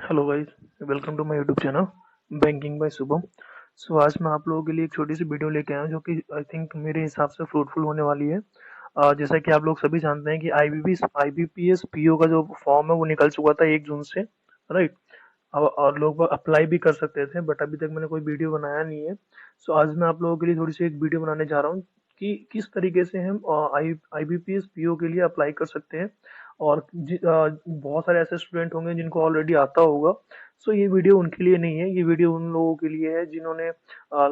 Hello guys, welcome to my YouTube channel banking by Shubham. So आज मैं आप लोगों के लिए एक छोटी सी वीडियो लेके आया हूं जो कि आई थिंक मेरे हिसाब से फ्रूटफुल होने वाली है। जैसा कि आप लोग सभी जानते हैं कि आईबीपीएस पीओ का जो फॉर्म है वो निकल चुका था 1 जून से, राइट। और लोग अप्लाई भी कर सकते थे बट अभी तक मैंने कोई वीडियो बनाया नहीं है। सो आज मैं आप लोगों के लिए थोड़ी सी एक वीडियो बनाने जा रहा हूँ कि किस तरीके से हम आईबीपीएस पीओ के लिए अप्लाई कर सकते हैं। और बहुत सारे ऐसे स्टूडेंट होंगे जिनको ऑलरेडी आता होगा। सो ये वीडियो उनके लिए नहीं है, ये वीडियो उन लोगों के लिए है जिन्होंने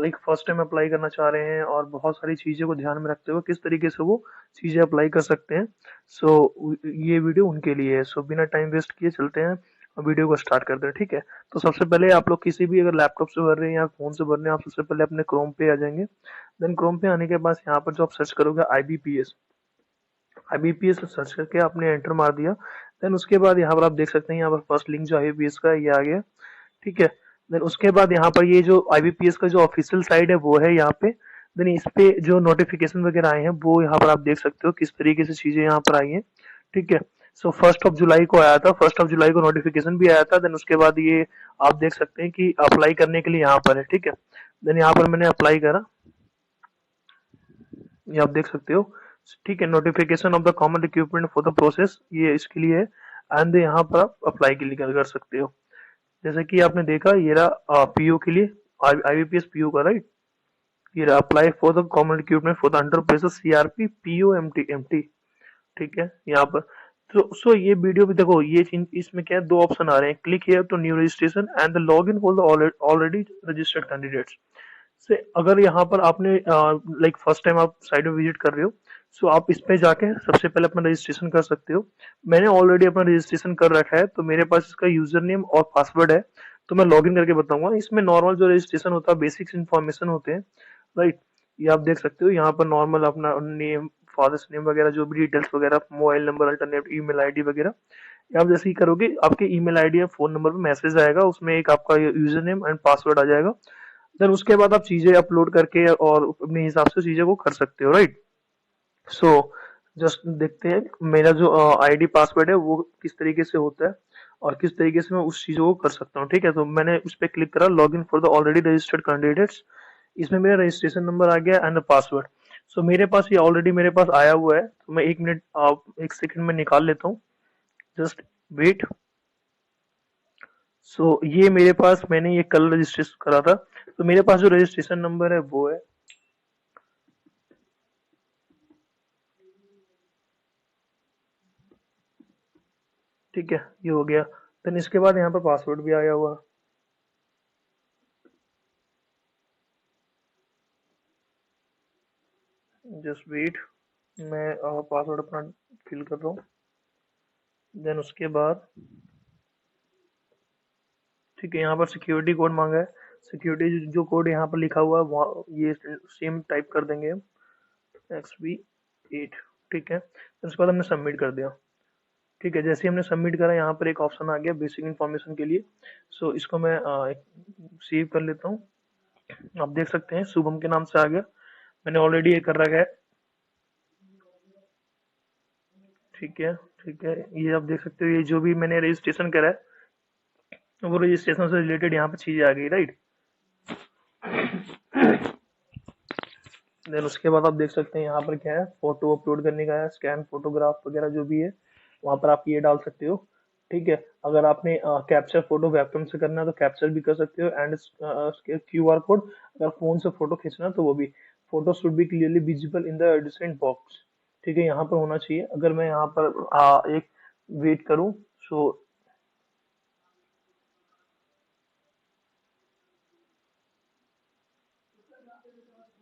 लाइक फर्स्ट टाइम अप्लाई करना चाह रहे हैं और बहुत सारी चीज़ें को ध्यान में रखते हुए किस तरीके से वो चीज़ें अप्लाई कर सकते हैं। सो ये वीडियो उनके लिए है। सो बिना टाइम वेस्ट किए चलते हैं वीडियो को स्टार्ट करते हैं, ठीक है। तो सबसे पहले आप लोग किसी भी अगर लैपटॉप से भर रहे हैं या फोन से भर रहे हैं, आप सबसे पहले अपने क्रोम पे आ जाएंगे। देन क्रोम पे आने के बाद यहाँ पर जो आप सर्च करोगे आईबीपीएस, आईबीपीएस सर्च करके आपने एंटर मार दिया। देन उसके बाद यहाँ पर आप देख सकते हैं, यहाँ पर फर्स्ट लिंक जो आईबीपीएस का है ये आ गया, ठीक है। देन उसके बाद यहाँ पर ये जो आईबीपीएस का जो ऑफिशियल साइट है वो है यहाँ पे। देन इस पे जो नोटिफिकेशन वगैरह आए हैं वो यहाँ पर आप देख सकते हो किस तरीके से चीजें यहाँ पर आई हैं, ठीक है। सो 1 जुलाई को आया था, 1 जुलाई को नोटिफिकेशन भी आया था। देन उसके बाद ये आप देख सकते हैं कि अप्लाई करने के लिए यहाँ पर है, ठीक है। देन यहाँ पर मैंने अप्लाई करा, ये आप देख सकते हो, ठीक है। Notification of the common recruitment for the process, ये इसके लिए है। एंड यहाँ पर आप अप्लाई के लिए कर सकते हो। जैसे कि आपने देखा ये रहा पीओ के लिए, आईबीपीएस पीओ का, राइट। ये रहा apply for the common recruitment for the under process CRP PO MT, ठीक है। यहाँ पर सो ये वीडियो भी देखो, ये इसमें क्या है, 2 ऑप्शन आ रहे हैं, click here to new registration and the log in for the already registered candidates. से अगर यहाँ पर आपने लाइक फर्स्ट टाइम आप साइट में विजिट कर रहे हो, सो आप इस पे जाके सबसे पहले अपना रजिस्ट्रेशन कर सकते हो। मैंने ऑलरेडी अपना रजिस्ट्रेशन कर रखा है तो मेरे पास इसका यूजर नेम और पासवर्ड है। तो मैं लॉगिन करके बताऊंगा। इसमें नॉर्मल जो रजिस्ट्रेशन होता है, बेसिक्स इन्फॉर्मेशन होते हैं, राइट। ये आप देख सकते हो, यहाँ पर नॉर्मल अपना नेम, फादर्स नेम वगैरह जो भी डिटेल्स वगैरह, mobile number, alternate email ID वगैरह। ये आप जैसे ही करोगे आपके ईमेल आईडी या फोन नंबर पे मैसेज आएगा, उसमें एक आपका यूजर नेम एंड पासवर्ड आ जाएगा। देन उसके बाद आप चीजें अपलोड करके और अपने हिसाब से चीजें को कर सकते हो, राइट। सो जस्ट देखते हैं मेरा जो आईडी पासवर्ड है वो किस तरीके से होता है और किस तरीके से मैं उस चीजों को कर सकता हूँ, ठीक है। तो मैंने उस पर क्लिक करा, log in for the already registered candidates. इसमें मेरा रजिस्ट्रेशन नंबर आ गया एंड पासवर्ड। सो मेरे पास ये ऑलरेडी मेरे पास आया हुआ है, तो मैं 1 मिनट 1 सेकंड में निकाल लेता हूँ, जस्ट वेट। सो ये मेरे पास, मैंने ये कल रजिस्ट्रेशन करा था, तो मेरे पास जो रजिस्ट्रेशन नंबर है वो है, ठीक है, ये हो गया। देन इसके बाद यहाँ पर पासवर्ड भी आया हुआ, जस्ट वेट। मैं पासवर्ड अपना फिल कर रहा हूँ। देन उसके बाद, ठीक है, यहाँ पर सिक्योरिटी कोड मांगा है। सिक्योरिटी जो कोड यहाँ पर लिखा हुआ है वहाँ ये सेम टाइप कर देंगे हम, XB8, ठीक है। देन उसके बाद हमने सबमिट कर दिया, ठीक है। जैसे ही हमने सबमिट करा, यहाँ पर एक ऑप्शन आ गया बेसिक इन्फॉर्मेशन के लिए। सो इसको मैं सेव कर लेता हूँ। आप देख सकते हैं शुभम के नाम से आ गया, मैंने ऑलरेडी ये कर रखा है, ठीक है। ठीक है, ये आप देख सकते हो, ये जो भी मैंने रजिस्ट्रेशन करा है वो रजिस्ट्रेशन से रिलेटेड यहाँ पे चीजें आ गई, राइट। देन उसके बाद आप देख सकते हैं यहाँ पर क्या है, फोटो अपलोड करने का है, स्कैन फोटोग्राफ वगैरह जो भी है वहां पर आप ये डाल सकते हो, ठीक है। अगर आपने कैप्चर फोटो वेबकैम से करना है तो कैप्चर भी कर सकते हो, एंड QR कोड, अगर फोन से फोटो खींचना है तो वो भी। Photo should be clearly visible in the adjacent box, ठीक है, यहाँ पर होना चाहिए। अगर मैं यहाँ पर एक वेट करूँ, so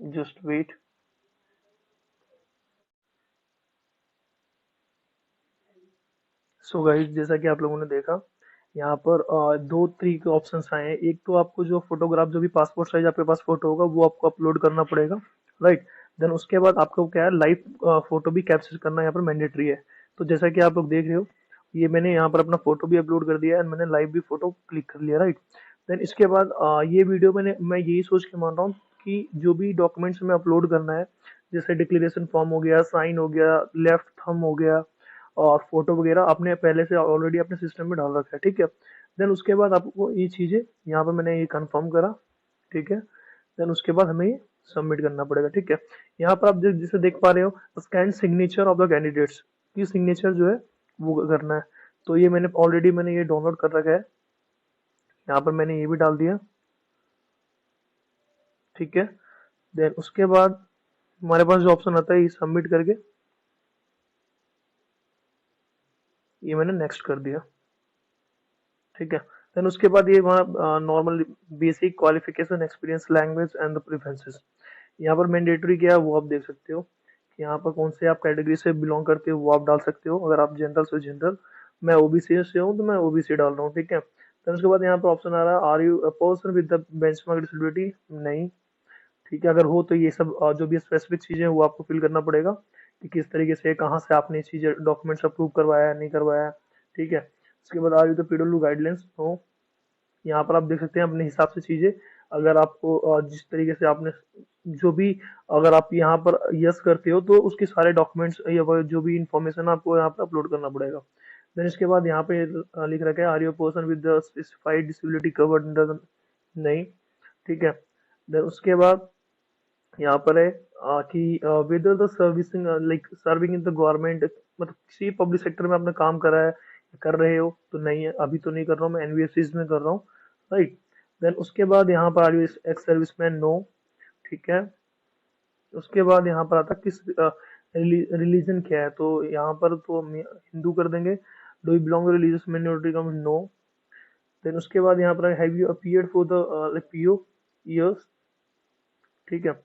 just wait. So guys, जैसा कि आप लोगों ने देखा, यहाँ पर 2 तरीके के ऑप्शंस आए हैं। एक तो आपको जो फोटोग्राफ, जो भी पासपोर्ट साइज आपके पास फोटो होगा वो आपको अपलोड करना पड़ेगा, राइट। देन उसके बाद आपको क्या है, लाइव फोटो भी कैप्चर करना यहाँ पर मैंडेटरी है। तो जैसा कि आप लोग देख रहे हो, ये मैंने यहाँ पर अपना फोटो भी अपलोड कर दिया है, मैंने लाइव भी फोटो क्लिक कर लिया, राइट। देन इसके बाद ये वीडियो मैं यही सोच के मान रहा हूँ कि जो भी डॉक्यूमेंट्स में अपलोड करना है, जैसे डिक्लेरेशन फॉर्म हो गया, साइन हो गया, लेफ्ट थंब हो गया, और फोटो वगैरह आपने पहले से ऑलरेडी अपने सिस्टम में डाल रखा है, ठीक है। देन उसके बाद आपको ये चीज़ें यहाँ पर मैंने ये कंफर्म करा, ठीक है। देन उसके बाद हमें ये सबमिट करना पड़ेगा, ठीक है। यहाँ पर आप जिसे देख पा रहे हो, scan signature of the candidates, की सिग्नेचर जो है वो करना है। तो ये मैंने ऑलरेडी ये डाउनलोड कर रखा है, यहाँ पर मैंने ये भी डाल दिया, ठीक है। देन उसके बाद हमारे पास जो ऑप्शन आता है ये सबमिट करके, ये मैंने नेक्स्ट कर दिया, ठीक है। देन उसके बाद ये वहाँ normal basic qualification, experience, language and the preferences, यहाँ पर मैंडेटरी क्या है वो आप देख सकते हो कि यहाँ पर कौन से आप कैटेगरी से बिलोंग करते हो वो आप डाल सकते हो। अगर आप जनरल से जनरल, मैं ओबीसी से हूँ तो मैं ओबीसी डाल रहा हूँ, ठीक है। देन उसके बाद यहाँ पर ऑप्शन आ रहा है, are you a person with the benchmark disability, नहीं, ठीक है। अगर हो तो ये सब जो भी स्पेसिफिक चीजें हैं वो आपको फिल करना पड़ेगा कि किस तरीके से, कहाँ से आपने चीजें डॉक्यूमेंट्स अप्रूव करवाया है नहीं करवाया है, ठीक है। उसके बाद are you the PW guidelines, तो यहाँ पर आप देख सकते हैं अपने हिसाब से चीजें, अगर आपको जिस तरीके से आपने जो भी, अगर आप यहाँ पर यस करते हो तो उसके सारे डॉक्यूमेंट्स या जो भी इंफॉर्मेशन आपको यहाँ पर अपलोड करना पड़ेगा। देन इसके बाद यहाँ पे लिख रखा है, are you person with the specified disability covered under, नहीं, ठीक है। देन उसके बाद यहाँ पर है कि whether the servicing like serving in the government, मतलब किसी पब्लिक सेक्टर में आपने काम करा है, कर रहे हो, तो नहीं है, अभी तो नहीं कर रहा हूँ, मैं एनबीएफसीज में कर रहा हूँ, राइट। देन उसके बाद यहाँ पर are you ex serviceman, no, ठीक है। उसके बाद यहाँ पर आता है किस रिलीजन क्या है, तो यहाँ पर तो हम हिंदू कर देंगे। Do you belong religious minority community, no. Then उसके बाद यहाँ पर have you appeared for the like PO, yes, ठीक है।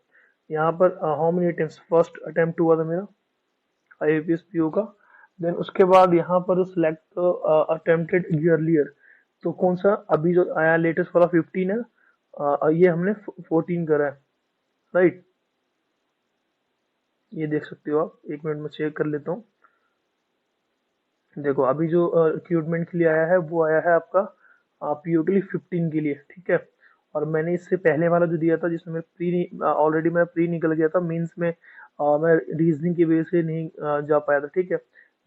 यहाँ पर how many attempts, first attempt हुआ था मेरा आईएपीएस पीओ का। देन उसके बाद यहाँ पर सिलेक्ट अटेम्प्टेड ईयरलियर, तो कौन सा अभी जो आया लेटेस्ट वाला 15 है, ये हमने 14 करा है, राइट। ये देख सकते हो आप, एक मिनट में चेक कर लेता हूँ। देखो अभी जो रिक्रूटमेंट के लिए आया है वो आया है आपका पीओ के लिए 15 के लिए, ठीक है। और मैंने इससे पहले वाला जो दिया था जिसमें प्री ऑलरेडी मैं प्री निकल गया था मींस में, मैं रीजनिंग की वजह से नहीं जा पाया था, ठीक है।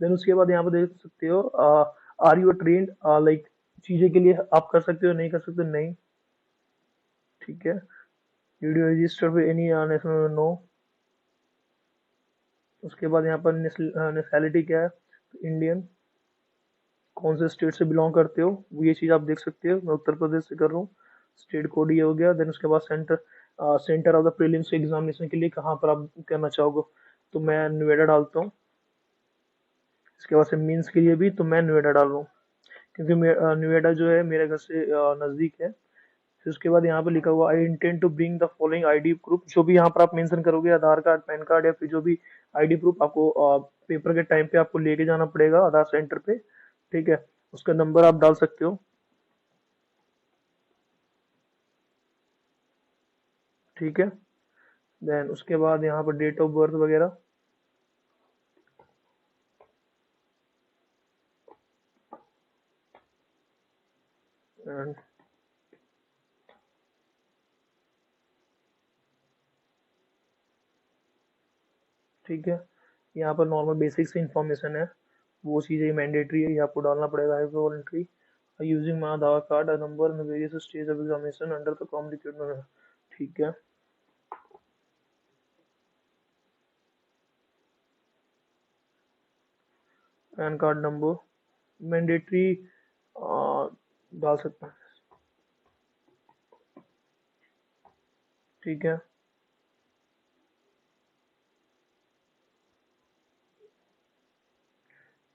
देन उसके बाद यहाँ पर देख सकते हो, आर यू ट्रेंड लाइक, चीजें के लिए आप कर सकते हो नहीं कर सकते, नहीं, ठीक है। वीडियो रजिस्टर पे एनी नेशनल, नो। उसके बाद यहाँ पर नेशनैलिटी क्या है, इंडियन। कौन से स्टेट से बिलोंग करते हो वो ये चीज आप देख सकते हो, मैं उत्तर प्रदेश से कर रहा हूँ, स्टेट कोड ये हो गया। देन उसके बाद centre, centre of the prelims examination के लिए कहाँ पर आप करना चाहोगे, तो मैं नोएडा डालता हूँ। इसके बाद से मीन्स के लिए भी तो मैं नोएडा डाल रहा हूँ, क्योंकि नोएडा जो है मेरे घर से नजदीक है। फिर उसके बाद यहाँ पे लिखा हुआ, I intend to bring the following ID proof, जो भी यहाँ पर आप मेंशन करोगे, आधार कार्ड, पैन कार्ड, या फिर जो भी आईडी प्रूफ आपको पेपर के टाइम पे आपको लेके जाना पड़ेगा आधार सेंटर पे, ठीक है। उसका नंबर आप डाल सकते हो, ठीक है। देन उसके बाद यहाँ पर डेट ऑफ बर्थ वगैरह, एंड ठीक है। यहाँ पर नॉर्मल बेसिक से इंफॉर्मेशन है, वो चीज़ें मैंडेटरी है, ये आपको डालना पड़ेगा, है voluntary, using my Aadhaar card a number in various stage of examination under the common recruitment, ठीक है। पैन कार्ड नंबर मैंडेटरी डाल सकते हैं, ठीक है।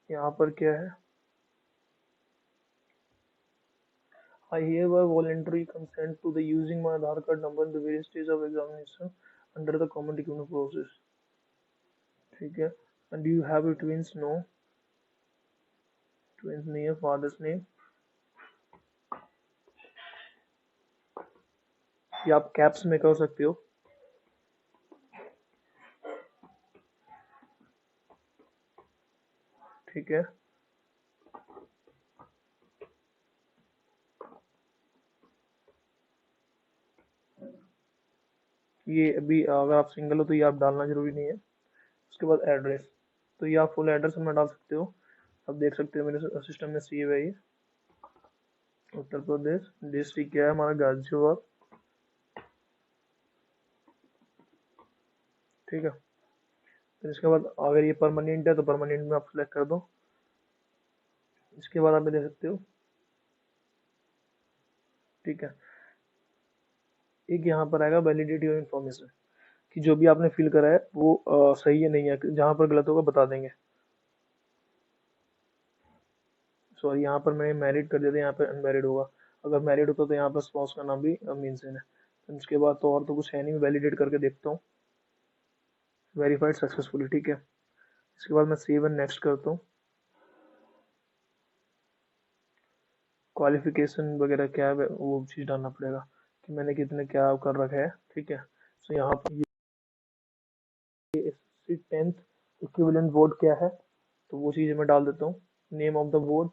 यहाँ पर क्या है, I hereby voluntarily consent to the using my Aadhaar card number in the various stages of examination under the common recruitment process, ठीक है। And do you have a twins, no, twins नहीं है, father's name, ये आप caps में कर सकते हो, ठीक है। ये अभी अगर आप सिंगल हो तो ये आप डालना जरूरी नहीं है। उसके बाद एड्रेस, तो ये आप फुल एड्रेस में डाल सकते हो। अब देख सकते हो मेरे सिस्टम में सेव है ये, उत्तर प्रदेश, डिस्ट्रिक्ट क्या है हमारा गाजियाबाद, ठीक है। फिर इसके बाद अगर ये परमानेंट है तो परमानेंट में आप सेलेक्ट कर दो। इसके बाद आप ये देख सकते हो, ठीक है, एक यहाँ पर आएगा वैलिडिटी ऑफ इन्फॉर्मेशन, कि जो भी आपने फिल करा है वो सही है नहीं है, जहाँ पर गलत होगा बता देंगे। सॉरी, यहाँ पर मैंने मैरिड कर दिया था, यहाँ पर अनमैरिड होगा। अगर मैरिड होता तो यहाँ पर स्पाउस का नाम भी मेंशन है। फिर उसके बाद तो और तो कुछ है नहीं, वैलिडेट करके देखता हूँ, वेरीफाइड सक्सेसफुली, ठीक है। इसके बाद मैं सेव एंड नेक्स्ट करता हूँ। क्वालिफिकेशन वगैरह क्या है वो चीज़ डालना पड़ेगा, कि मैंने कितने क्या कर रखा है, ठीक है। सो यहाँ पर ये 10th इक्विवेलेंट बोर्ड क्या है, तो वो चीज़ मैं डाल देता हूँ। Name of the board,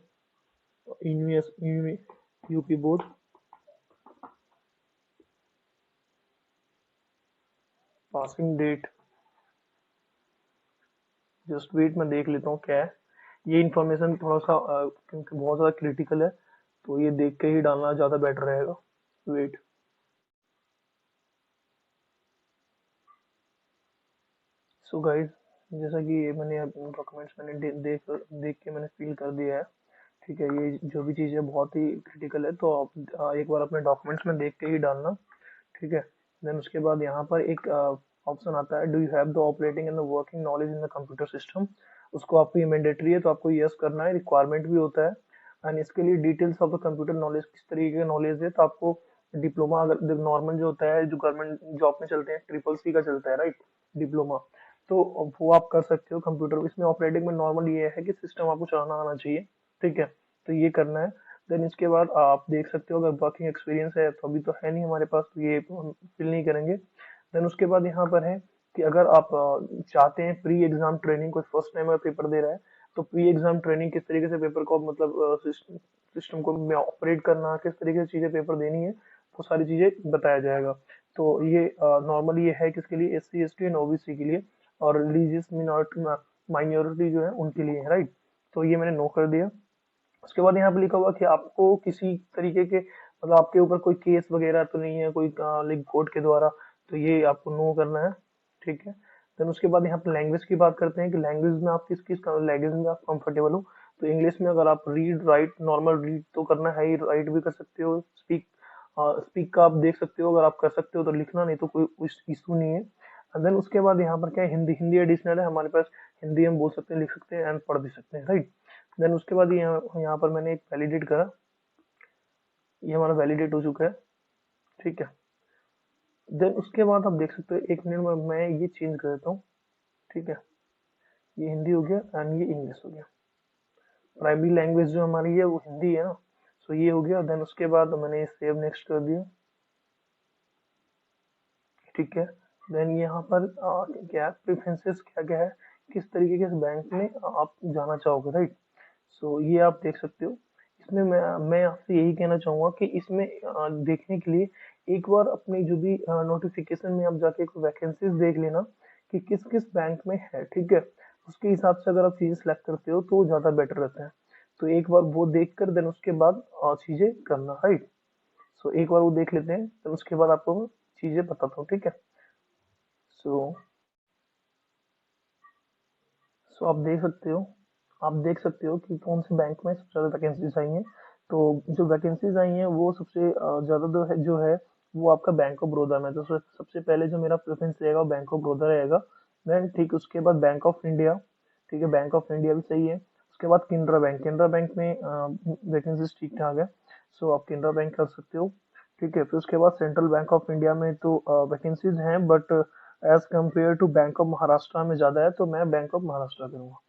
UP board, passing date, just wait मैं देख लेता हूँ क्या है। ये इन्फॉर्मेशन थोड़ा सा क्योंकि बहुत ज़्यादा क्रिटिकल है, तो ये देख के ही डालना ज़्यादा बेटर रहेगा। वेट, सो गाइस, जैसा कि ये मैंने डॉक्यूमेंट्स मैंने देख के मैंने फिल कर दिया है, ठीक है। ये जो भी चीज़ है बहुत ही क्रिटिकल है, तो आप एक बार अपने डॉक्यूमेंट्स में देख के ही डालना, ठीक है। देन उसके बाद यहाँ पर एक ऑप्शन आता है, do you have the operating and the working knowledge in the computer system. उसको आपको ये मैंडेटरी है, तो आपको यस करना है, रिक्वायरमेंट भी होता है। एंड इसके लिए details of the computer knowledge, किस तरीके का नॉलेज है, तो आपको डिप्लोमा, अगर नॉर्मल जो होता है जो गवर्नमेंट जॉब में चलते हैं, CCC का चलता है, राइट, डिप्लोमा, तो वो आप कर सकते हो कंप्यूटर। इसमें ऑपरेटिंग में नॉर्मल ये है कि सिस्टम आपको चलाना आना चाहिए, ठीक है, तो ये करना है। देन इसके बाद आप देख सकते हो, अगर वर्किंग एक्सपीरियंस है तो अभी तो है नहीं हमारे पास, तो ये हम फिल नहीं करेंगे। देन उसके बाद यहाँ पर है कि अगर आप चाहते हैं प्री एग्जाम ट्रेनिंग, कोई फर्स्ट टाइम पेपर दे रहा है, तो प्री एग्जाम ट्रेनिंग किस तरीके से पेपर को मतलब सिस्टम को ऑपरेट करना, किस तरीके से चीजें पेपर देनी है, वो सारी चीजें बताया जाएगा। तो ये नॉर्मली ये है किसके लिए, SC ST एंड OBC के लिए, और रिलीजियस माइनॉरिटी जो है उनके लिए है, राइट। तो ये मैंने नो कर दिया। उसके बाद यहाँ पे लिखा हुआ कि आपको किसी तरीके के मतलब आपके ऊपर कोई केस वगैरह तो नहीं है कोई लाइक कोर्ट के द्वारा, तो ये आपको नो करना है, ठीक है। देन उसके बाद यहाँ पे लैंग्वेज की बात करते हैं कि लैंग्वेज में आप किस किस लैंग्वेज में आप कंफर्टेबल हो। तो इंग्लिश में अगर आप रीड राइट, नॉर्मल रीड तो करना है ही, राइट भी कर सकते हो, स्पीक स्पीक का आप देख सकते हो, अगर आप कर सकते हो तो लिखना, नहीं तो कोई इशू नहीं है। देन उसके बाद यहाँ पर क्या है, हिंदी, हिंदी एडिशनल है हमारे पास, हिंदी हम बोल सकते हैं, लिख सकते हैं एंड पढ़ भी सकते हैं, राइट। देन उसके बाद यहाँ पर मैंने एक वैलिडेट करा, ये हमारा वैलिडेट हो चुका है, ठीक है। देन उसके बाद आप देख सकते हो, एक मिनट में मैं ये चेंज कर देता हूँ, ठीक है। ये हिंदी हो गया एंड ये इंग्लिश हो गया। प्राइमरी लैंग्वेज जो हमारी है वो हिंदी है ना, सो ये हो गया। देन उसके बाद मैंने सेव नेक्स्ट कर दिया, ठीक है। देन यहाँ पर क्या प्रेफरेंसेस क्या क्या है, किस तरीके के बैंक में आप जाना चाहोगे, राइट। सो ये आप देख सकते हो। इसमें मैं आपसे यही कहना चाहूंगा कि इसमें देखने के लिए एक बार अपनी जो भी नोटिफिकेशन में आप जाके एक वैकेंसीज देख लेना कि किस किस बैंक में है, ठीक है। उसके हिसाब से अगर आप चीजें सेलेक्ट करते हो तो ज्यादा बेटर रहता है। तो एक बार वो देख कर देन उसके बाद चीजें करना, राइट। सो एक बार वो देख लेते हैं, देन उसके बाद आपको मैं चीजें बताता हूँ, ठीक है। सो सो आप देख सकते हो कि कौन से बैंक में सबसे ज़्यादा वैकेंसीज आई हैं। तो जो वैकेंसीज आई हैं वो सबसे ज़्यादा जो है वो आपका बैंक ऑफ बड़ौदा में है। तो सबसे पहले जो मेरा प्रेफरेंस रहेगा वो बैंक ऑफ बड़ौदा रहेगा। देन ठीक उसके बाद बैंक ऑफ इंडिया, ठीक है, बैंक ऑफ इंडिया भी सही है। उसके बाद केनरा बैंक में वैकेंसीज ठीक ठाक है, सो आप केनरा बैंक कर सकते हो, ठीक है। फिर उसके बाद सेंट्रल बैंक ऑफ इंडिया में तो वैकेंसीज हैं, but as compare to bank of Maharashtra में ज़्यादा है, तो मैं बैंक ऑफ महाराष्ट्र करूँगा।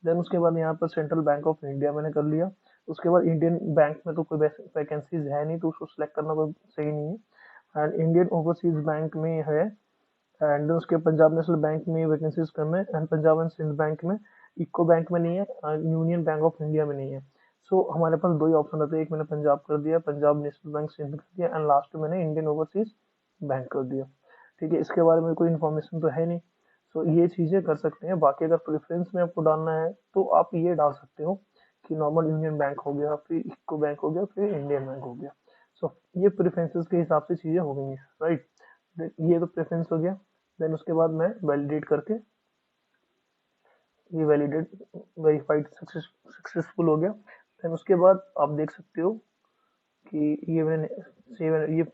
देन उसके बाद यहाँ पर सेंट्रल बैंक ऑफ इंडिया मैंने कर लिया। उसके बाद इंडियन बैंक में तो कोई वैकेंसीज है नहीं, तो उसको सिलेक्ट करना कोई सही नहीं है। एंड इंडियन ओवरसीज बैंक में है, एंड उसके पंजाब नेशनल बैंक में वैकेंसीज कम है, and Punjab and Sindh bank में, इको बैंक में नहीं है, यूनियन बैंक ऑफ इंडिया में नहीं है। सो हमारे पास दो ही ऑप्शन रहते हैं, एक मैंने पंजाब कर दिया, पंजाब नेशनल बैंक सिंध कर दिया, एंड लास्ट में मैंने इंडियन ओवरसीज बैंक कर दिया, ठीक है। इसके बारे में कोई इन्फॉर्मेशन तो है नहीं। सो ये चीज़ें कर सकते हैं। बाकी अगर प्रेफरेंस में आपको डालना है तो आप ये डाल सकते हो कि नॉर्मल यूनियन बैंक हो गया, फिर इको बैंक हो गया, फिर इंडियन बैंक हो गया। सो ये प्रेफरेंसेस के हिसाब से चीज़ें हो गई हैं, राइट। ये तो प्रेफरेंस हो गया। देन उसके बाद मैं वैलिडेट करके, ये वैलिडेट वेरीफाइड सक्सेसफुल हो गया। देन उसके बाद आप देख सकते हो कि ये मैंने सेव, ये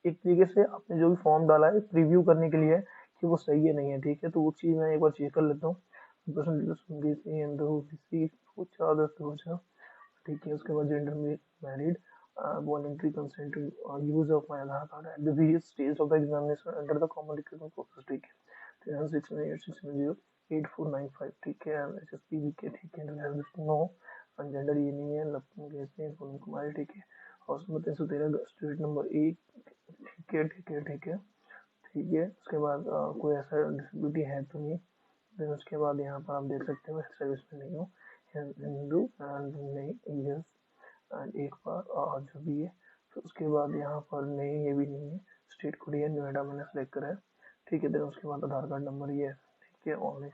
एक तरीके से आपने जो भी फॉर्म डाला है प्रीव्यू करने के लिए है कि वो सही है नहीं है, ठीक है। तो वो चीज़ मैं एक बार चेक कर लेता हूँ। ठीक है। उसके बाद जेंडर में married, voluntary consent use of my Aadhaar card at the various stage of the examination under the common recruitment process, ठीक है। 698608495, ठीक है। एचएसपी के, ठीक है। नो जेंडर ये नहीं है, पूनम कुमारी, ठीक है। हाउस नंबर 313, स्ट्रीट नंबर 1, ठीक है, ठीक है, ठीक है, ठीक है। उसके बाद कोई ऐसा डिसेबिलिटी है तो नहीं। देन उसके बाद यहाँ पर आप देख सकते हो मैं सर्विस में नहीं हूँ, हिंदू एंड नहीं, यस एंड एक बार जो भी है। तो उसके बाद यहाँ पर नहीं, ये भी नहीं है। स्टेट कोड है नोएडा मैंने सेलेक्ट करा है, ठीक है। देन उसके बाद आधार कार्ड नंबर ये है, ठीक है। और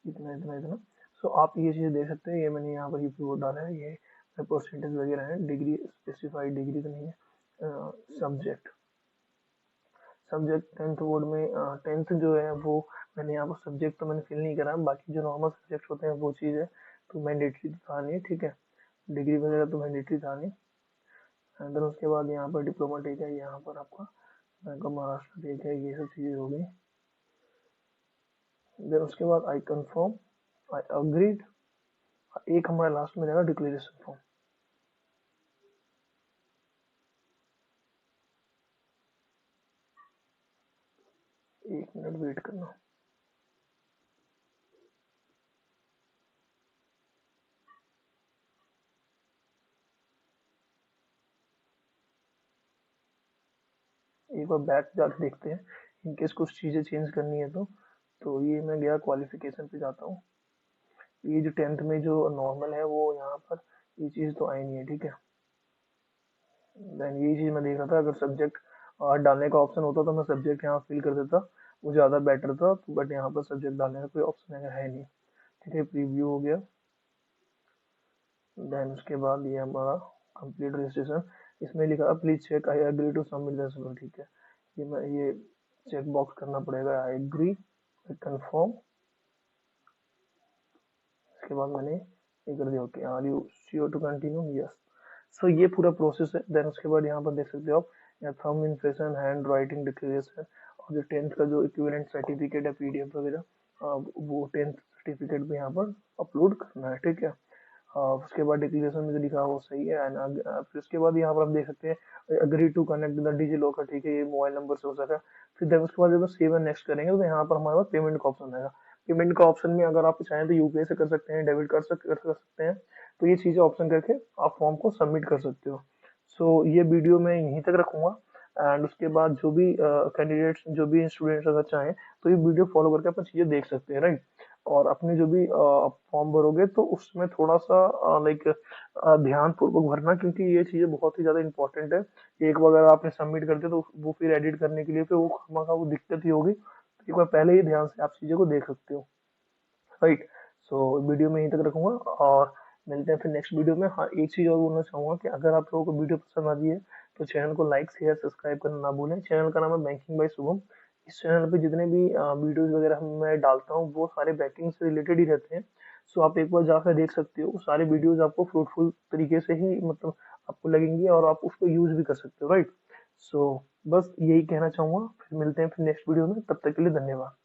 इतना इतना इतना। सो आप ये चीज़ देख सकते हैं। ये मैंने यहाँ पर यूपी बोर्ड डाला है, ये परसेंटेज वगैरह है, डिग्री स्पेसिफाइड डिग्री तो नहीं है। सब्जेक्ट, सब्जेक्ट 10th बोर्ड में 10th जो है वो मैंने यहाँ पर सब्जेक्ट तो मैंने फिल नहीं करा, बाकी जो नॉर्मल सब्जेक्ट होते हैं वो चीज़ है। तो मैंडेटरी तो था नहीं, ठीक है। डिग्री वगैरह तो मैंडेटरी था नहीं। एंड देन उसके बाद यहाँ पर डिप्लोमा ठीक है, यहाँ पर आपका बैंक ऑफ महाराष्ट्र ठीक है, ये सब चीज़ें हो गई। देन उसके बाद आई कंफर्म, आई अग्रीड, एक हमारा लास्ट में रहेगा डिक्लेरेशन फॉर्म। एक मिनट वेट करना। एक बार बैक जाके देखते हैं, इनकेस कुछ चीज़ें चेंज करनी है तो ये मैं गया क्वालिफिकेशन पे जाता हूँ। ये जो 10th में जो नॉर्मल है वो यहाँ पर ये चीज़ तो आई नहीं है, ठीक है। देन यही चीज़ मैं देख रहा था, अगर सब्जेक्ट डालने का ऑप्शन होता तो मैं सब्जेक्ट यहाँ फिल कर देता, वो ज़्यादा बेटर था। बट यहाँ पर सब्जेक्ट डालने का कोई ऑप्शन है नहीं, ठीक है। प्रीव्यू हो गया। देन उसके बाद ये हमारा कंप्लीट रजिस्ट्रेशन, इसमें लिखा please check I agree to submit the, ठीक है। ये मैं ये चेक बॉक्स करना पड़ेगा, आई एग्री, आई कंफर्म। इसके बाद मैंने ये कर दिया, okay are you sure to continue, yes. So ये पूरा प्रोसेस है। देन उसके बाद यहाँ पर देख सकते हो आप, यहाँ thumb impression, hand writing declaration, और जो 10th का जो इक्विवेलेंट सर्टिफिकेट है पीडीएफ वगैरह, वो 10th सर्टिफिकेट भी यहाँ पर अपलोड करना है, ठीक है। उसके बाद डिक्लेरेशन में जो लिखा है वो सही है। एंड फिर उसके बाद यहाँ पर आप देख सकते हैं agree to connect the digi locker, ठीक है। ये मोबाइल नंबर से हो सका। फिर देन उसके बाद जब सेव एंड नेक्स्ट करेंगे तो यहाँ पर हमारे पास पेमेंट का ऑप्शन आएगा। पेमेंट का ऑप्शन में अगर आप चाहें तो यूपीआई से कर सकते हैं, डेबिट कार्ड से कर सकते हैं। तो ये चीज़ें ऑप्शन करके आप फॉर्म को सबमिट कर सकते हो। सो ये वीडियो मैं यहीं तक रखूंगा। एंड उसके बाद जो भी कैंडिडेट्स, जो भी स्टूडेंट्स अगर चाहें तो ये वीडियो फॉलो करके अपन चीज़ें देख सकते हैं, राइट। और अपने जो भी फॉर्म भरोगे तो उसमें थोड़ा सा लाइक ध्यान पूर्वक भरना, क्योंकि ये चीज़ें बहुत ही ज़्यादा इंपॉर्टेंट है। एक बार अगर आपने सबमिट कर दिया तो वो फिर एडिट करने के लिए फिर वो खामखा वो दिक्कत ही होगी। तो एक बार पहले ही ध्यान से आप चीज़ों को देख सकते हो, राइट। सो वीडियो में यहीं तक रखूंगा और मिलते हैं फिर नेक्स्ट वीडियो में। हाँ, एक चीज़ और बोलना चाहूँगा कि अगर आप लोगों को वीडियो पसंद आ रही है तो चैनल को लाइक शेयर सब्सक्राइब करना ना भूलें। चैनल का नाम है बैंकिंग बाय शुभम। इस चैनल पे जितने भी वीडियोस वगैरह मैं डालता हूँ वो सारे बैंकिंग से रिलेटेड ही रहते हैं। सो आप एक बार जाकर देख सकते हो, सारे वीडियोस आपको फ्रूटफुल तरीके से ही मतलब आपको लगेंगे और आप उसको यूज भी कर सकते हो, राइट। सो बस यही कहना चाहूँगा। फिर मिलते हैं फिर नेक्स्ट वीडियो में, तब तक के लिए धन्यवाद।